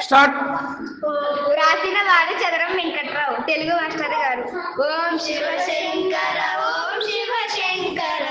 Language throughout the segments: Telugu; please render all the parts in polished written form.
స్టార్ట్. రాసిన వారు చదరం వెంకట్రావు, తెలుగు మాస్టర్ గారు. ఓం శివ శంకర ఓం శివ శంకర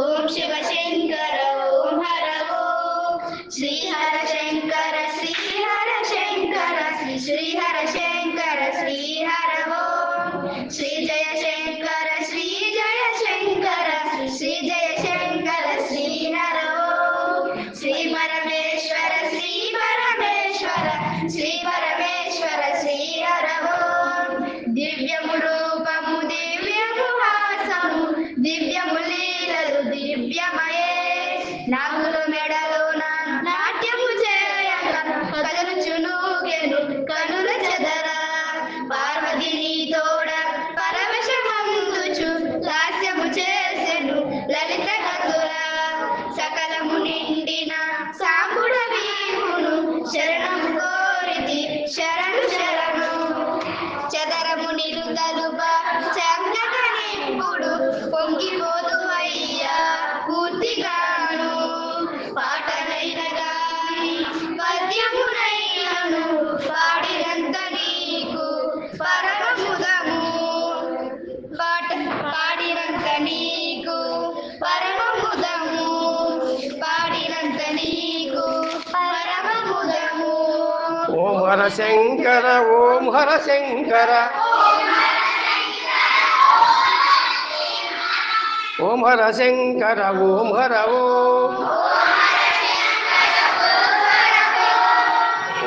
ఓం శివ శంకర ఓం హర ఓం శ్రీహర శంకర శ్రీహర శంకర శ్రీహర శంకర శ్రీహర ఓం శ్రీ జయ శంకర శ్రీ జయ శంకర శ్రీ జయ శంకర శ్రీహర ఓం శ్రీ పరమేశ్వర శ్రీ పరమేశ్వర శ్రీ పరమేశ్వర శ్రీహర ఓం దివ్యము రూపము దివ్యము వాసము దివ్యము లీలలు దివ్యమయే నాగులు మెడలో నాట్యము చేయగా కదలుచునుగెను కనుల చెదర పార్వతిని తోడ పరవశమందుచు లాస్యము చేసెను లలిత కతుల సకలము నిండిన సాంబుడ వీరును శరణము కోరితి శరణు శరణు చదరము నిరుదలుప చంగకనిప్పుడు పొంగిపోదు అయ్యా పూర్తిగాను పాటనైన గాని పద్యమునైనను పాడినంత నీకు పరమముదము పాడినంత నీకు పరమముదము పాడినంత నీకు పరమముదము. ఓం హర శంకర ఓం హర శంకర ఓం హర శంకర ఓం హర ఓం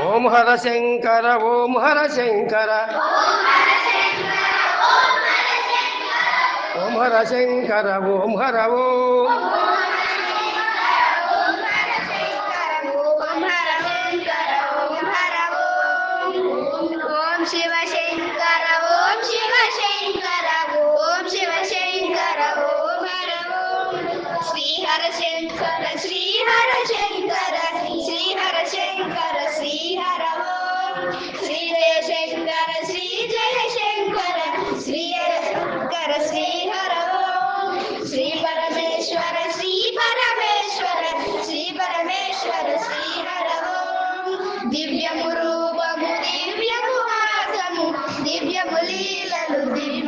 ఓం హర శంకర ఓం హర శంకర ఓం హర శంకర ఓం హర ఓం ఓం శివ శంకర ఓం శివ శంకర ఓం శివ శంకర ఓం హర ఓం శ్రీహర శంకర శ్రీహర శంకర శ్రీహర శంకర శ్రీహర ఓం శ్రీ జయ శంకర శ్రీ జయ శంకర శ్రీహర శంకర శ్రీహర ఓం శ్రీ పరమేశ్వర శ్రీ పరమేశ్వర శ్రీ పరమేశ్వర శ్రీహర ఓం దివ్యము రూపము దివ్యము వాసము దివ్యము లీలలు దివ్య